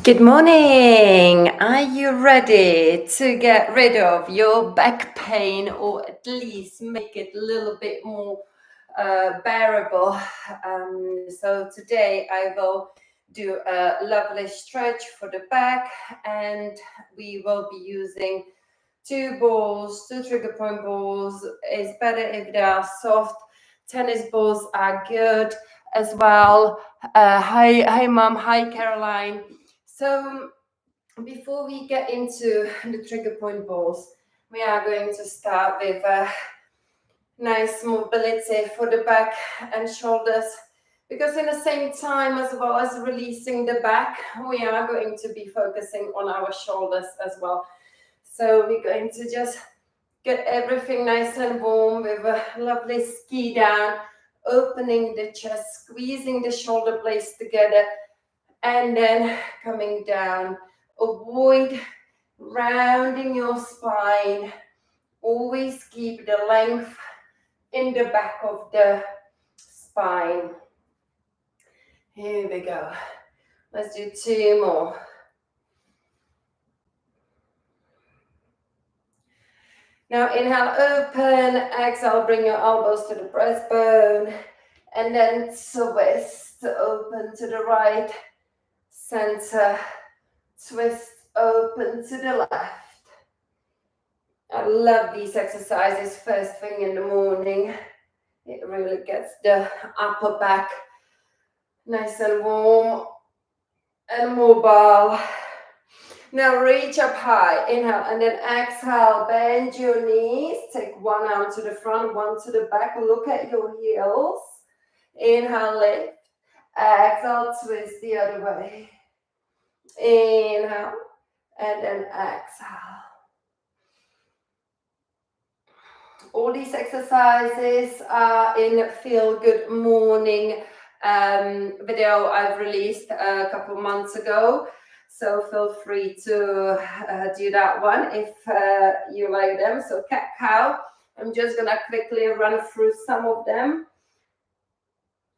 Good morning. Are you ready to get rid of your back pain, or at least make it a little bit more bearable? So today I will do a lovely stretch for the back, and we will be using two balls, two trigger point balls. It's better if they are soft. Tennis balls are good as well. Hi, Mom. Hi, Caroline. So before we get into the trigger point balls, we are going to start with a nice mobility for the back and shoulders, because in the same time, as well as releasing the back, we are going to be focusing on our shoulders as well. So we're going to just get everything nice and warm with a lovely ski down, opening the chest, squeezing the shoulder blades together, and then coming down. Avoid rounding your spine. Always keep the length in the back of the spine. Here we go. Let's do two more. Now inhale, open. Exhale, bring your elbows to the breastbone. And then twist, open to the right. Center. Twist, open to the left. I love these exercises first thing in the morning. It really gets the upper back nice and warm and mobile. Now reach up high, inhale, and then exhale, bend your knees. Take one arm to the front, one to the back. Look at your heels. Inhale, lift. Exhale, twist the other way. Inhale, and then exhale. All these exercises are in Feel Good Morning video I've released a couple months ago. So feel free to do that one if you like them. So cat cow, I'm just gonna quickly run through some of them.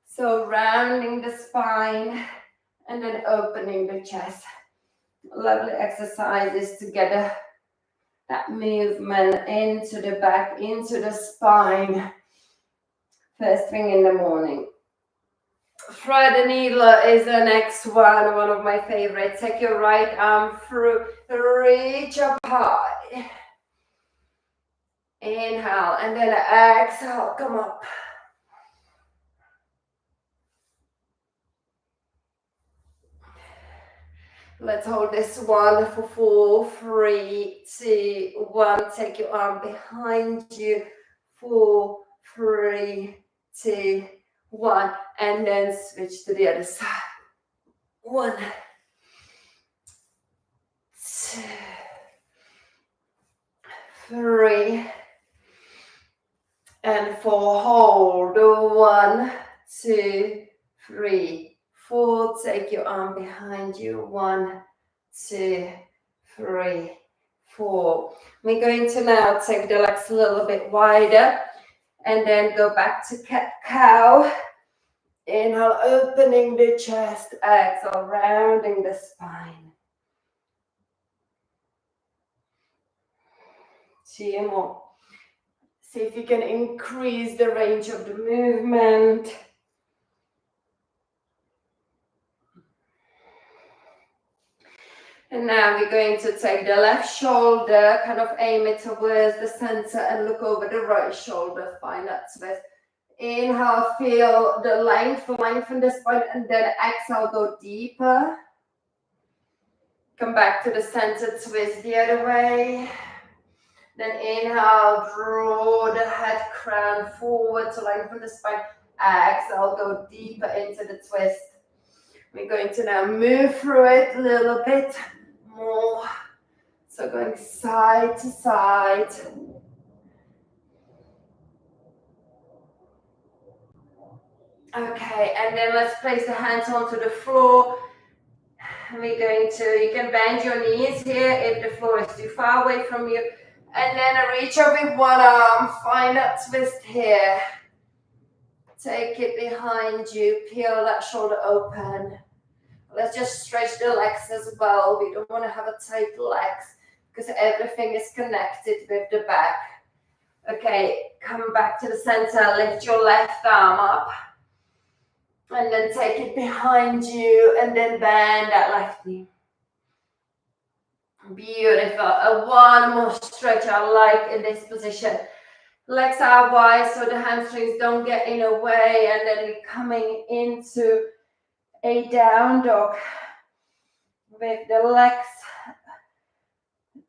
So rounding the spine and then opening the chest. Lovely exercises to get that movement into the back, into the spine. First thing in the morning. Thread the needle is the next one of my favorites. Take your right arm through, reach up high. Inhale, and then exhale, come up. Let's hold this one for 4, 3, 2, 1. Take your arm behind you. 4, 3, 2, 1. And then switch to the other side. 1, 2, 3, and 4. Hold. 1, 2, 3, 4. Take your arm behind you. 1, 2, 3, 4. We're going to now take the legs a little bit wider and then go back to cat cow. Inhale, opening the chest. Exhale, rounding the spine. 2 more. See if you can increase the range of the movement. And now we're going to take the left shoulder, kind of aim it towards the center and look over the right shoulder. Find that twist. Inhale, feel the lengthen the spine, and then exhale, go deeper. Come back to the center, twist the other way. Then inhale, draw the head crown forward to lengthen the spine. Exhale, go deeper into the twist. We're going to now move through it a little bit more. So going side to side. Okay, and then let's place the hands onto the floor. We're going to, you can bend your knees here if the floor is too far away from you. And then reach up with one arm, find that twist here. Take it behind you, peel that shoulder open. Let's just stretch the legs as well. We don't want to have a tight legs because everything is connected with the back. Okay, come back to the center, lift your left arm up. And then take it behind you and then bend that left knee. Beautiful. One more stretch I like in this position. Legs are wide so the hamstrings don't get in the way, and then we're coming into a down dog with the legs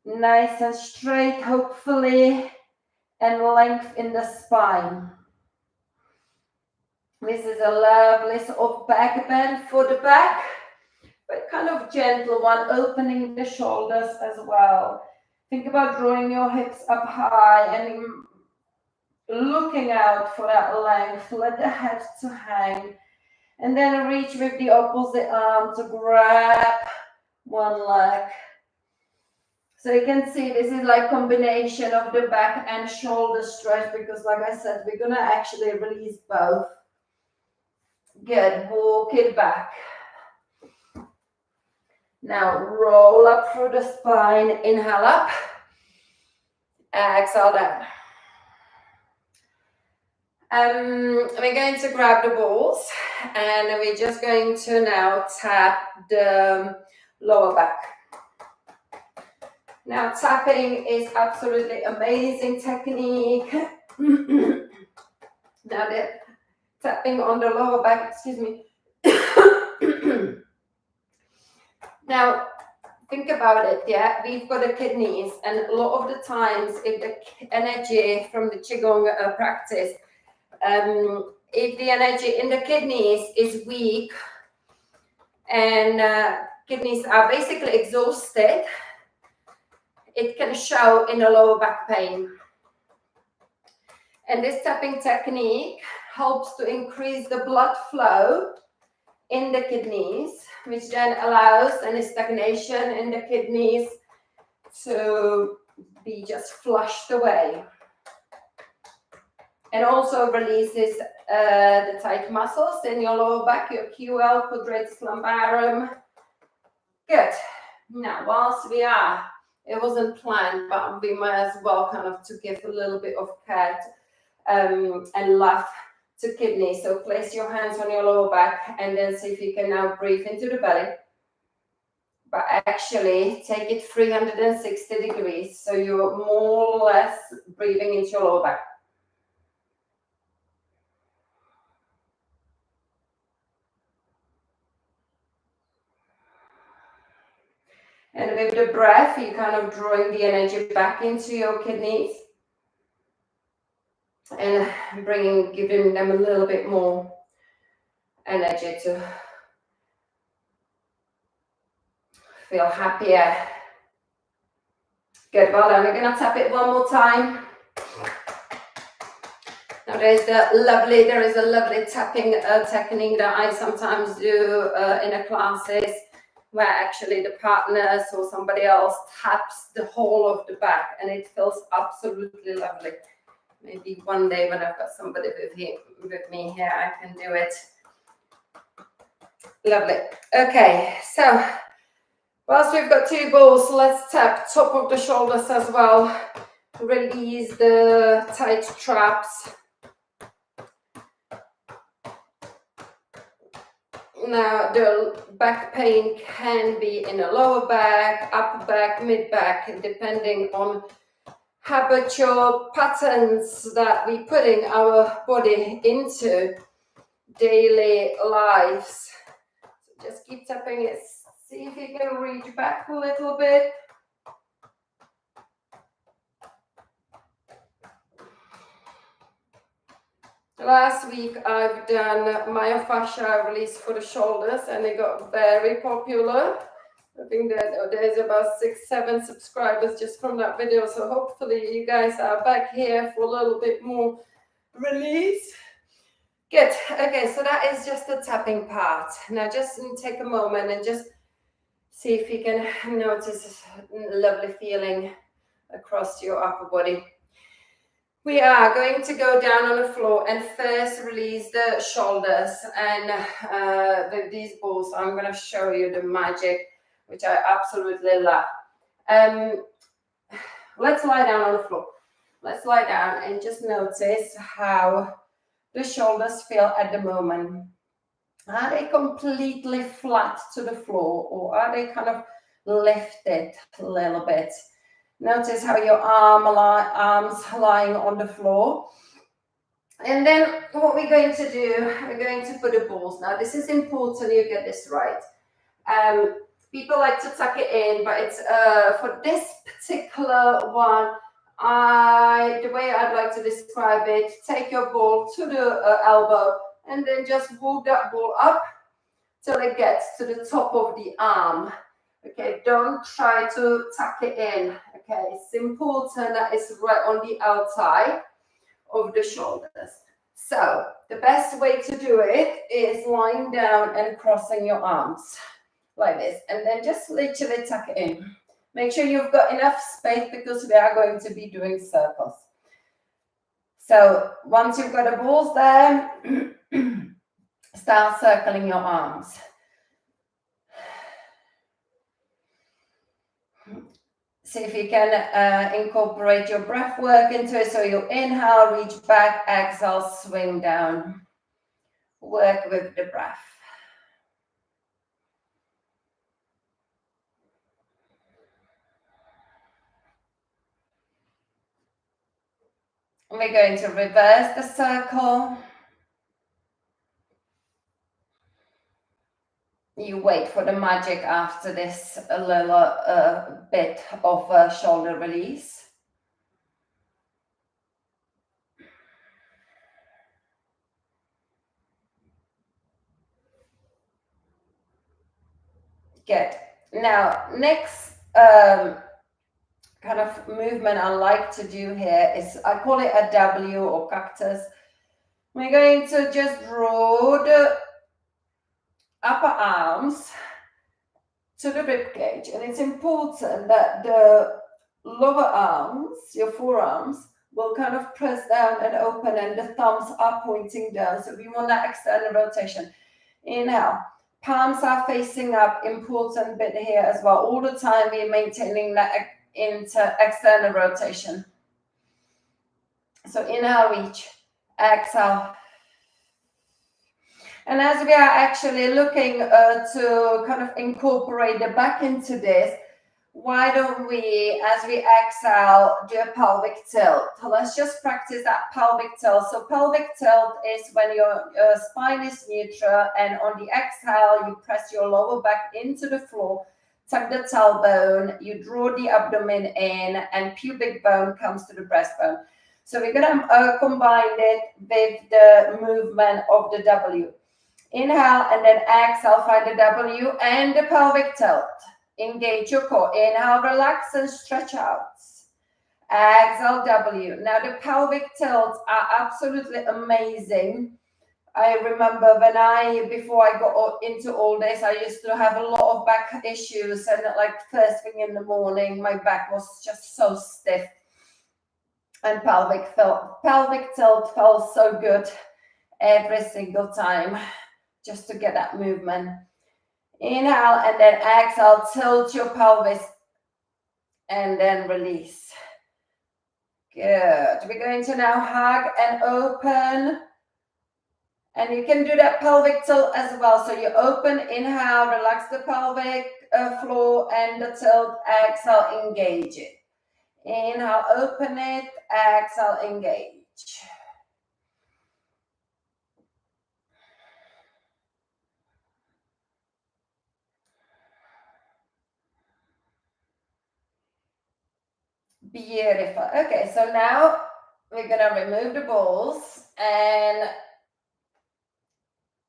nice and straight, hopefully, and length in the spine. This is a lovely sort of back bend for the back, but kind of gentle one, opening the shoulders as well. Think about drawing your hips up high and looking out for that length. Let the head to hang, and then reach with the opposite arm to grab one leg. So you can see this is like combination of the back and shoulder stretch, because like I said, we're gonna actually release both. Good, walk it back. Now roll up through the spine, inhale up, exhale down. We're going to grab the balls and we're just going to now tap the lower back. Now tapping is absolutely amazing technique. Now the tapping on the lower back, excuse me. Now think about it, yeah, we've got the kidneys, and a lot of the times if the energy from the Qigong practice, if the energy in the kidneys is weak and kidneys are basically exhausted, it can show in the lower back pain. And this tapping technique helps to increase the blood flow in the kidneys, which then allows any stagnation in the kidneys to be just flushed away. And also releases the tight muscles in your lower back, your QL, quadratus lumbarum. Good. Now, whilst we are, it wasn't planned, but we might as well kind of to give a little bit of care and love to kidney. So place your hands on your lower back and then see if you can now breathe into the belly. But actually take it 360 degrees. So you're more or less breathing into your lower back. And with the breath, you're kind of drawing the energy back into your kidneys and giving them a little bit more energy to feel happier. Good, well done. We're going to tap it one more time. Now there is a lovely tapping technique that I sometimes do in the classes, where actually the partners or somebody else taps the whole of the back, and it feels absolutely lovely. Maybe one day when I've got somebody with me here, I can do it. Lovely. Okay, so whilst we've got two balls, let's tap top of the shoulders as well. Release the tight traps. Now the back pain can be in the lower back, upper back, mid back, depending on habitual patterns that we putting our body into daily lives. So just keep tapping it. See if you can reach back a little bit. Last week I've done myofascial release for the shoulders, and it got very popular. I think that there's about 6-7 subscribers just from that video. So hopefully you guys are back here for a little bit more release. Good. Okay, so that is just the tapping part. Now just take a moment and just see if you can notice a lovely feeling across your upper body. We are going to go down on the floor and first release the shoulders, and with these balls I'm going to show you the magic, which I absolutely love. Let's lie down on the floor. Let's lie down and just notice how the shoulders feel at the moment. Are they completely flat to the floor, or are they kind of lifted a little bit? Notice how your arms lying on the floor. And then what we're going to do, we're going to put the balls. Now this is important you get this right. People like to tuck it in, but it's for this particular one, the way I'd like to describe it, take your ball to the elbow and then just move that ball up till it gets to the top of the arm. Okay, don't try to tuck it in. Okay, it's important that it's right on the outside of the shoulders. So the best way to do it is lying down and crossing your arms like this, and then just literally tuck it in. Make sure you've got enough space because we are going to be doing circles. So once you've got the balls there, start circling your arms. See if you can incorporate your breath work into it. So you inhale, reach back, exhale, swing down. Work with the breath. We're going to reverse the circle. You wait for the magic after this, a little bit of a shoulder release. Good. Now, next kind of movement I like to do here is, I call it a W or cactus. We're going to just draw the upper arms to the rib cage, and it's important that the lower arms, your forearms, will kind of press down and open, and the thumbs are pointing down. So we want that external rotation. Inhale, palms are facing up, important bit here as well. All the time we're maintaining that external rotation. So inhale, reach, exhale. And as we are actually looking to kind of incorporate the back into this, why don't we, as we exhale, do a pelvic tilt? So let's just practice that pelvic tilt. So pelvic tilt is when your spine is neutral, and on the exhale, you press your lower back into the floor, tuck the tailbone, you draw the abdomen in, and pubic bone comes to the breastbone. So we're going to combine it with the movement of the W. Inhale and then exhale, find the W and the pelvic tilt. Engage your core. Inhale, relax and stretch out. Exhale, W. Now the pelvic tilts are absolutely amazing. I remember before I got into all this, I used to have a lot of back issues, and like first thing in the morning, my back was just so stiff. And pelvic tilt felt so good every single time, just to get that movement. Inhale and then exhale, tilt your pelvis and then release. Good. We're going to now hug and open. And you can do that pelvic tilt as well. So you open, inhale, relax the pelvic floor and the tilt, exhale, engage it. Inhale, open it, exhale, engage. Beautiful. Okay, so now we're going to remove the balls and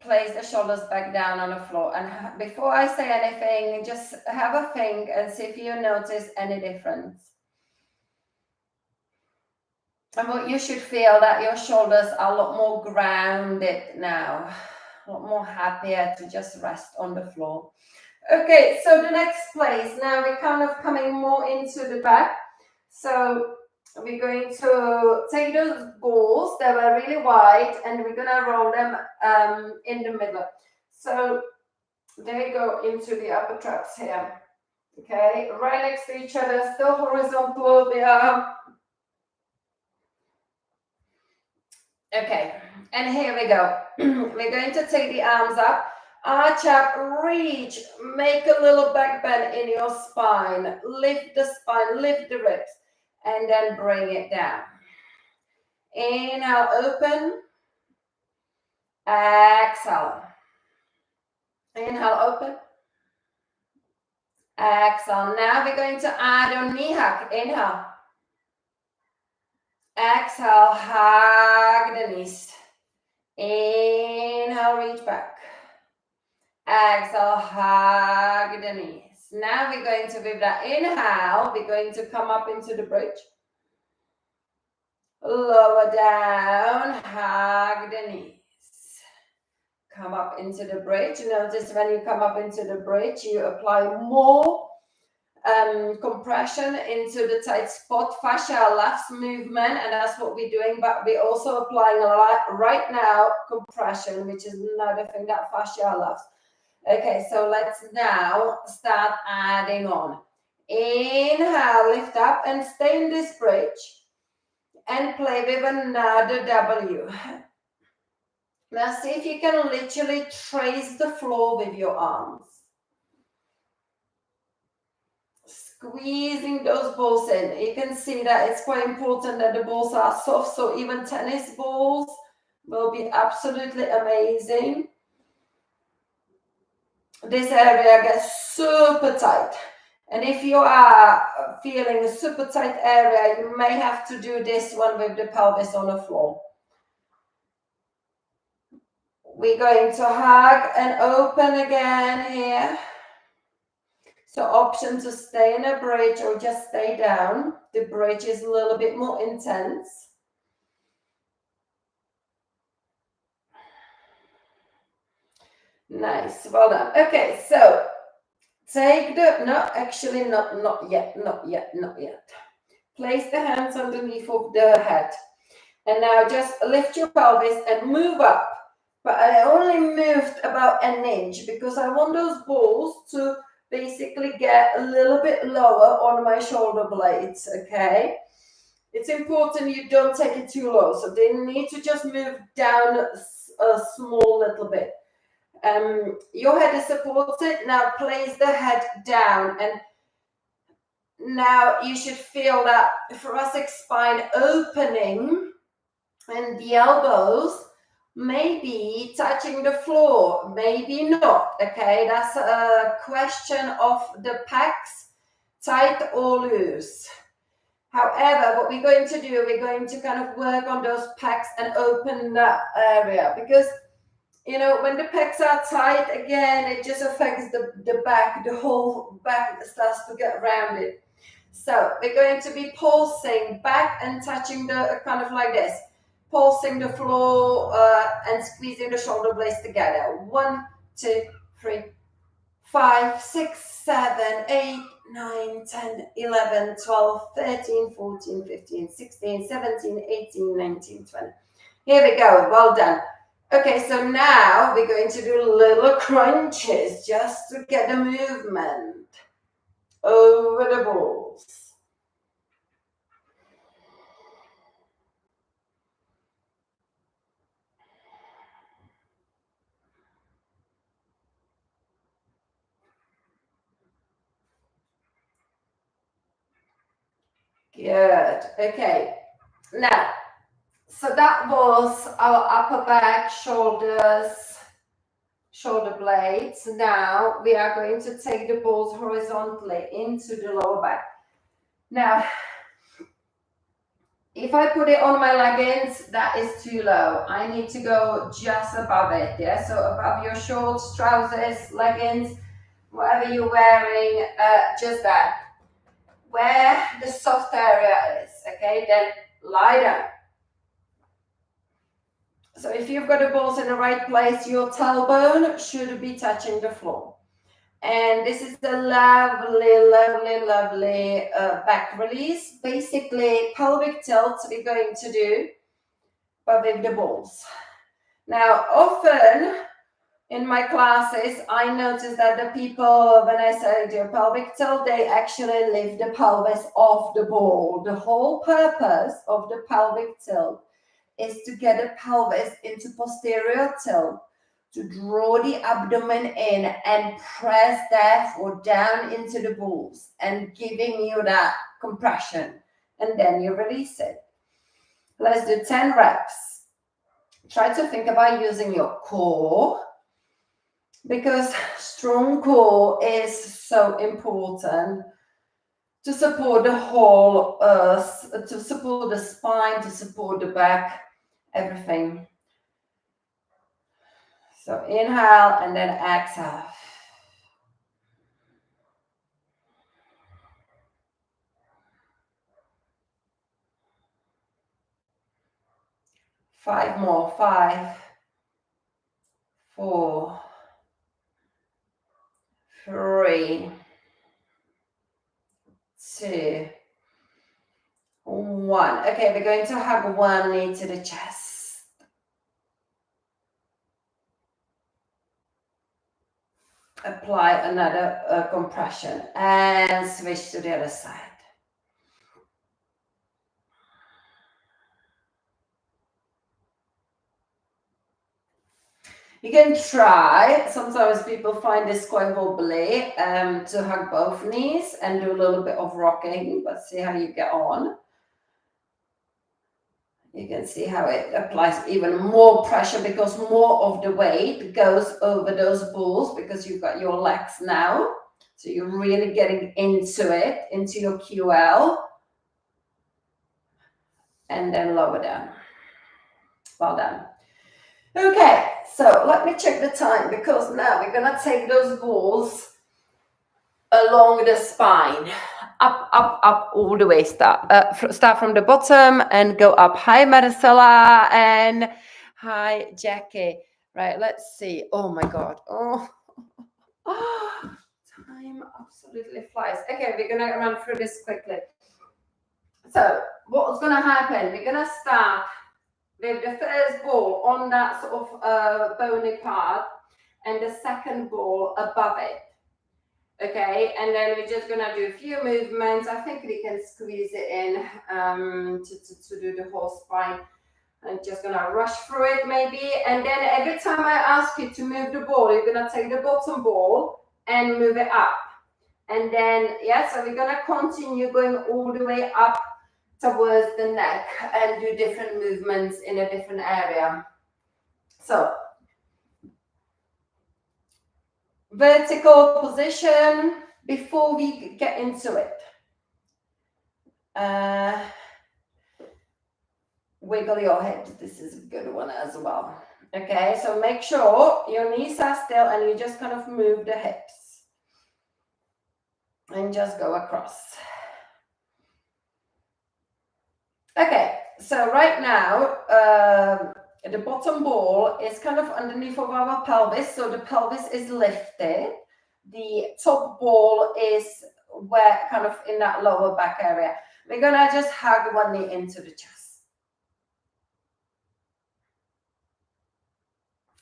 place the shoulders back down on the floor. And before I say anything, just have a think and see if you notice any difference. And what you should feel that your shoulders are a lot more grounded now, a lot more happier to just rest on the floor. Okay, so the next place, now we're kind of coming more into the back. So we're going to take those balls that were really wide and we're going to roll them in the middle. So they go into the upper traps here. Okay, right next to each other, still horizontal. They are. Okay, and here we go. We're going to take the arms up, arch up, reach, make a little back bend in your spine, lift the spine, lift the ribs, and then bring it down. Inhale, open, exhale. Inhale, open, exhale. Now we're going to add a knee hug. Inhale, exhale, hug the knees. Inhale, reach back. Exhale, hug the knees. Now we're going to, with that inhale, we're going to come up into the bridge. Lower down, hug the knees. Come up into the bridge. Notice when you come up into the bridge, you apply more compression into the tight spot, fascia left movement, and that's what we're doing, but we're also applying a lot right now compression, which is another thing that fascia loves. Okay, so let's now start adding on. Inhale, lift up and stay in this bridge and play with another W. Now see if you can literally trace the floor with your arms. Squeezing those balls in. You can see that it's quite important that the balls are soft, so even tennis balls will be absolutely amazing. This area gets super tight. And if you are feeling a super tight area, you may have to do this one with the pelvis on the floor. We're going to hug and open again here. So option to stay in a bridge or just stay down. The bridge is a little bit more intense. Nice, well done. Okay, so take the, no, actually not yet. Place the hands underneath of the head. And now just lift your pelvis and move up. But I only moved about an inch because I want those balls to basically get a little bit lower on my shoulder blades, okay? It's important you don't take it too low. So they need to just move down a small little bit. Your head is supported. Now place the head down, and now you should feel that thoracic spine opening and the elbows maybe touching the floor, maybe not, okay? That's a question of the pecs, tight or loose. However, what we're going to do, we're going to kind of work on those pecs and open that area, because when the pecs are tight, again, it just affects the back, the whole back starts to get rounded. So we're going to be pulsing back and touching the, kind of like this, pulsing the floor and squeezing the shoulder blades together. 1, 2, 3, 5, 6, 7, 8, 9, 10, 11, 12, 13, 14, 15, 16, 17, 18, 19, 20. Here we go, well done. Okay, so now we're going to do little crunches just to get the movement over the balls. Good, okay. Now, so that was our upper back, shoulders, shoulder blades. Now we are going to take the balls horizontally into the lower back. Now, if I put it on my leggings, that is too low. I need to go just above it, yeah? So above your shorts, trousers, leggings, whatever you're wearing, just that. Where the soft area is, okay? Then lie down. So if you've got the balls in the right place, your tailbone should be touching the floor. And this is a lovely, lovely, lovely back release. Basically, pelvic tilt we're going to do, but with the balls. Now, often in my classes, I notice that the people, when I say do a pelvic tilt, they actually lift the pelvis off the ball. The whole purpose of the pelvic tilt is to get the pelvis into posterior tilt, to draw the abdomen in and press therefore down into the balls and giving you that compression. And then you release it. Let's do 10 reps. Try to think about using your core, because strong core is so important to support the whole, to support the spine, to support the back, everything. So inhale and then exhale. Five more. 5, 4, 3, 2, 1. Okay, we're going to hug one knee to the chest. Apply another compression and switch to the other side. You can try, sometimes people find this quite wobbly, to hug both knees and do a little bit of rocking, but see how you get on. You can see how it applies even more pressure because more of the weight goes over those balls because you've got your legs now. So you're really getting into it, into your QL. And then lower down. Well done. Okay, so let me check the time because now we're going to take those balls along the spine. Up, up, up, all the way. Start from the bottom and go up. Hi, Maricela, and hi, Jackie. Right, let's see. Oh my God. Oh, time absolutely flies. Okay, we're going to run through this quickly. So what's going to happen? We're going to start with the first ball on that sort of bony part and the second ball above it. Okay, and then we're just gonna do a few movements. I think we can squeeze it in to do the whole spine. I'm just gonna rush through it maybe. And then every time I ask you to move the ball, you're gonna take the bottom ball and move it up. And then, yeah, so we're gonna continue going all the way up towards the neck and do different movements in a different area. So, vertical position before we get into it. Wiggle your hips. This is a good one as well. Okay, so make sure your knees are still and you just kind of move the hips and just go across. Okay, so right now the bottom ball is kind of underneath of our pelvis, so the pelvis is lifted. The top ball is where kind of in that lower back area. We're gonna just hug one knee into the chest.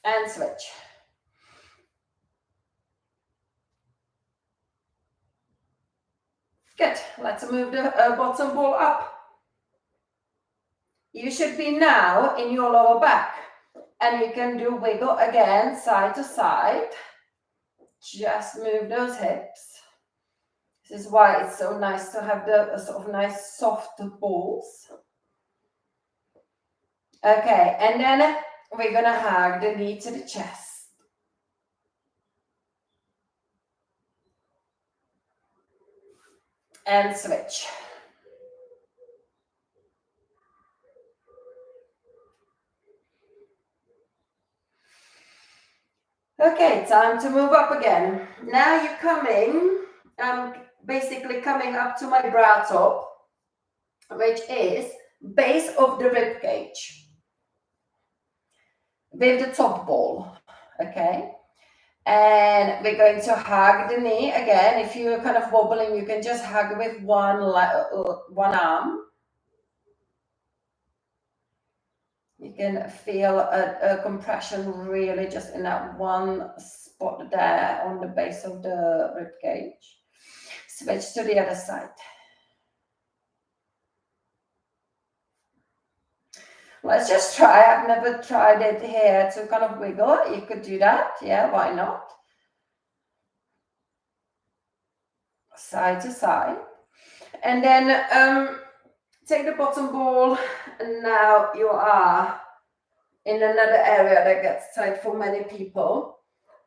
And switch. Good. Let's move the bottom ball up. You should be now in your lower back. And you can do wiggle again, side to side. Just move those hips. This is why it's so nice to have the sort of nice soft balls. Okay, and then we're going to hug the knee to the chest. And switch. Okay, time to move up again. Now you're coming, basically coming up to my brow top, which is base of the rib cage with the top ball. Okay, And we're going to hug the knee again. If you're kind of wobbling, you can just hug with one arm. You can feel a compression really just in that one spot there on the base of the rib cage. Switch to the other side. Let's just try. I've never tried it here to kind of wiggle. You could do that. Yeah, why not? Side to side. And then take the bottom ball, and now you are in another area that gets tight for many people,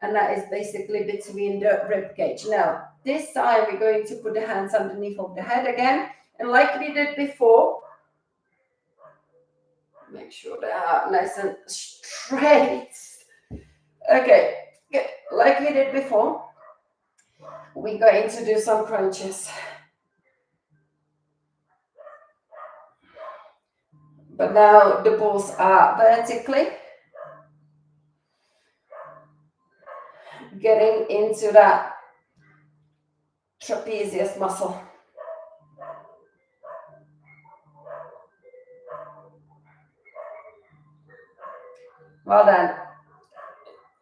and that is basically between the rib cage. Now, this time we're going to put the hands underneath of the head again, and like we did before, make sure they are nice and straight. Okay, good. Like we did before, we're going to do some crunches. But now the balls are vertically, getting into that trapezius muscle. Well done.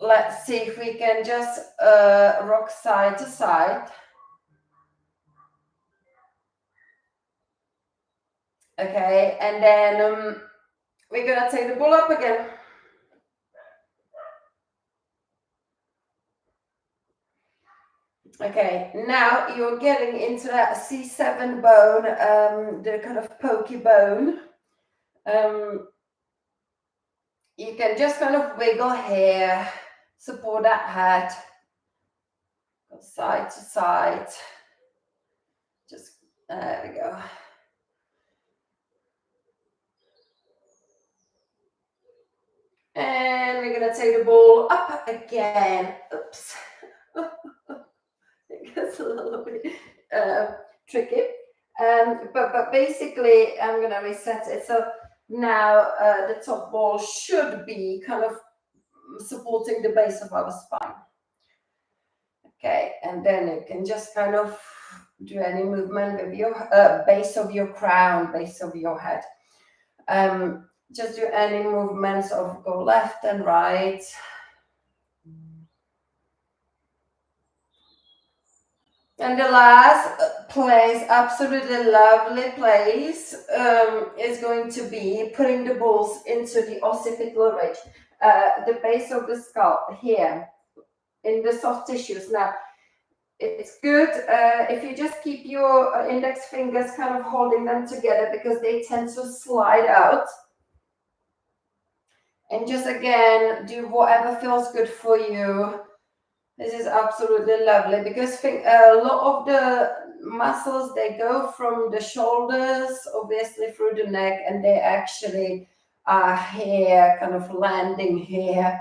Let's see if we can just rock side to side. Okay, and then we're gonna take the ball up again. Okay, now you're getting into that C7 bone, the kind of pokey bone. You can just kind of wiggle here, support that head, go side to side. Just, there we go. And we're gonna take the ball up again. Oops. It gets a little bit tricky. But basically, I'm gonna reset it. So now the top ball should be kind of supporting the base of our spine. Okay, and then you can just kind of do any movement with your base of your crown, base of your head. Just do any movements of go left and right. And the last place, absolutely lovely place, is going to be putting the balls into the occipital ridge, the base of the skull here, in the soft tissues. Now, it's good if you just keep your index fingers kind of holding them together because they tend to slide out. And just again, do whatever feels good for you. This is absolutely lovely because a lot of the muscles, they go from the shoulders, obviously through the neck, and they actually are here, kind of landing here.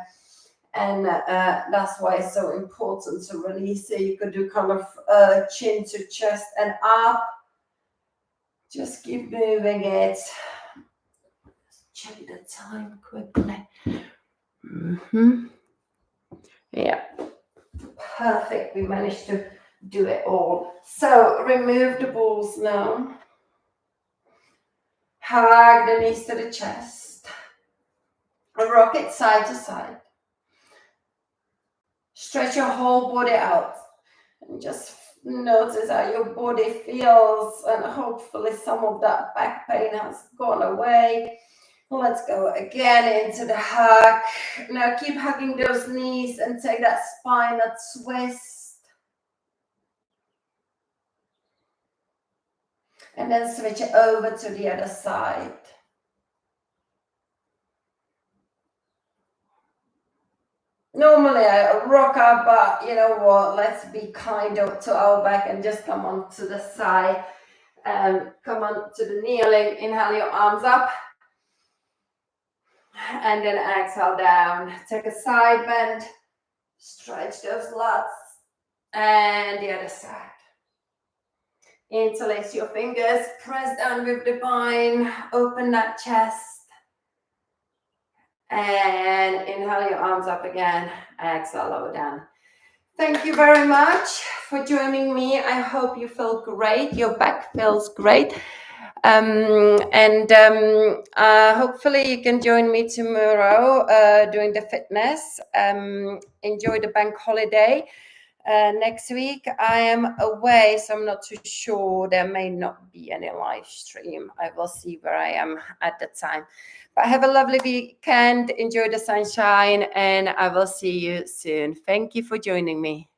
And that's why it's so important to release it. You could do kind of chin to chest and up. Just keep moving it. Check the time quickly. Yeah. Perfect. We managed to do it all. So remove the balls now. Hug the knees to the chest. Rock it side to side. Stretch your whole body out. And just notice how your body feels, and hopefully some of that back pain has gone away. Let's go again into the hug. Now keep hugging those knees and take that spinal twist. And then switch it over to the other side. Normally I rock up, but you know what? Let's be kind to our back and just come on to the side. Come on to the kneeling. Inhale your arms up. And then exhale down. Take a side bend. Stretch those lats. And the other side. Interlace your fingers. Press down with the spine. Open that chest. And inhale your arms up again. Exhale, lower down. Thank you very much for joining me. I hope you feel great. Your back feels great. Hopefully you can join me tomorrow doing the fitness. Enjoy the bank holiday. Next week I am away, so I'm not too sure. There may not be any live stream. I will see where I am at the time. But have a lovely weekend. Enjoy the sunshine, and I will see you soon. Thank you for joining me.